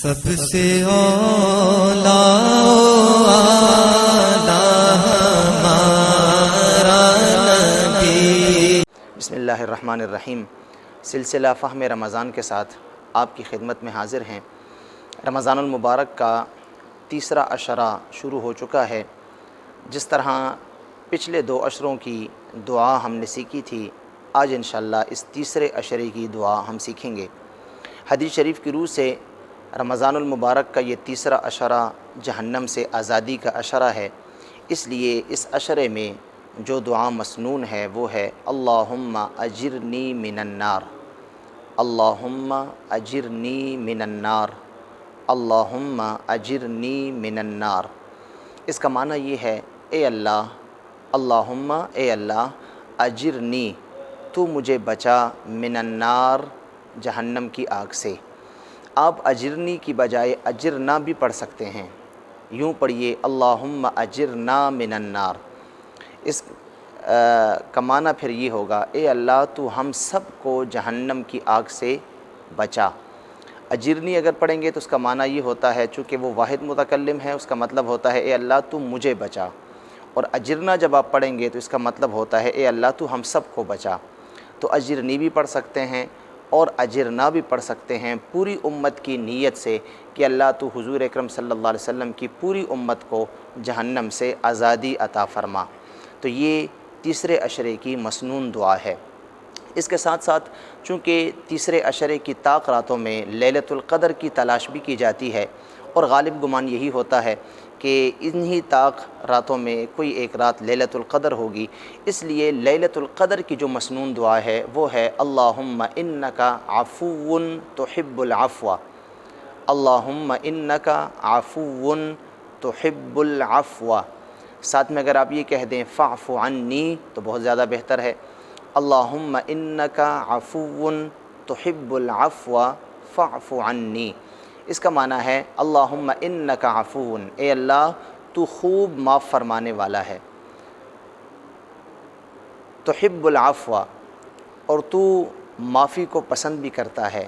سب سے اولا ہمارا نبی۔ بسم اللہ الرحمن الرحیم۔ سلسلہ فہم رمضان کے ساتھ آپ کی خدمت میں حاضر ہیں۔ رمضان المبارک کا تیسرا عشرہ شروع ہو چکا ہے۔ جس طرح پچھلے 2 عشروں کی دعا ہم نے سیکھی تھی، آج انشاءاللہ اس تیسرے عشرے کی دعا ہم سیکھیں گے۔ حدیث شریف کی روح سے رمضان المبارک کا یہ تیسرا عشرہ جہنم سے آزادی کا عشرہ ہے، اس لیے اس عشرے میں جو دعا مسنون ہے وہ ہے اللہم اجرنی من النار، اللہم اجرنی من النار، اللہم اجرنی من النار۔ اس کا معنی یہ ہے، اے اللہ، اللہم اے اللہ، اجرنی تو مجھے بچا من النار جہنم کی آگ سے۔ آپ اجرنی کی بجائے اجرنا بھی پڑھ سکتے ہیں، یوں پڑھیے اللہم اجرنا من النار۔ اس کا معنی پھر یہ ہوگا، اے اللہ تو ہم سب کو جہنم کی آگ سے بچا۔ اجرنی اگر پڑھیں گے تو اس کا معنی یہ ہوتا ہے، چونکہ وہ واحد متکلم ہے، اس کا مطلب ہوتا ہے اے اللہ تو مجھے بچا۔ اور اجرنا جب آپ پڑھیں گے تو اس کا مطلب ہوتا ہے اے اللہ تو ہم سب کو بچا۔ تو اجرنی بھی پڑھ سکتے ہیں اور اجرنا بھی پڑھ سکتے ہیں پوری امت کی نیت سے کہ اللہ تو حضور اکرم صلی اللہ علیہ وسلم کی پوری امت کو جہنم سے آزادی عطا فرما۔ تو یہ تیسرے عشرے کی مسنون دعا ہے۔ اس کے ساتھ ساتھ چونکہ تیسرے عشرے کی طاق راتوں میں لیلۃ القدر کی تلاش بھی کی جاتی ہے، اور غالب گمان یہی ہوتا ہے کہ انہی طاق راتوں میں کوئی ایک رات لیلۃ القدر ہوگی، اس لیے لیلۃ القدر کی جو مسنون دعا ہے وہ ہے اللہم انکا عفو تحب العفو، اللہم انکا عفو تحب العفو۔ ساتھ میں اگر آپ یہ کہہ دیں فاعف عنی تو بہت زیادہ بہتر ہے، اللہم انکا عفو تحب العفو فاعف عنی۔ اس کا معنی ہے اللہم انکا عفو، اے اللہ تو خوب معاف فرمانے والا ہے، تحب العفو اور تو معافی کو پسند بھی کرتا ہے،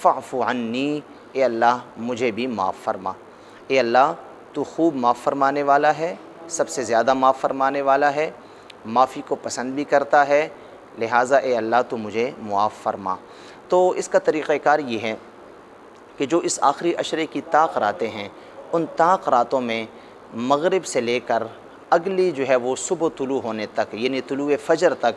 فاعف عنی اے اللہ مجھے بھی معاف فرما۔ اے اللہ تو خوب معاف فرمانے والا ہے، سب سے زیادہ معاف فرمانے والا ہے، معافی کو پسند بھی کرتا ہے، لہٰذا اے اللہ تو مجھے معاف فرما۔ تو اس کا طریقہ کار یہ ہے کہ جو اس آخری عشرے کی طاق راتیں ہیں، ان طاق راتوں میں مغرب سے لے کر اگلی جو ہے وہ صبح طلوع ہونے تک، یعنی طلوع فجر تک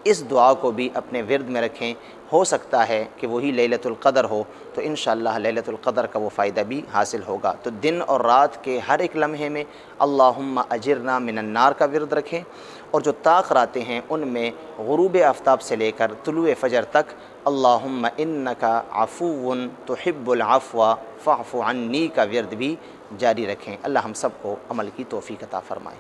اس دعا کو بھی اپنے ورد میں رکھیں۔ ہو سکتا ہے کہ وہی لیلۃ القدر ہو تو انشاءاللہ لیلۃ القدر کا وہ فائدہ بھی حاصل ہوگا۔ تو دن اور رات کے ہر ایک لمحے میں اللہم اجرنا من النار کا ورد رکھیں، اور جو طاق راتیں ہیں ان میں غروب آفتاب سے لے کر طلوع فجر تک اللہم انکا عفو تحب العفو فاعف عنی کا ورد بھی جاری رکھیں۔ اللہ ہم سب کو عمل کی توفیق عطا فرمائے۔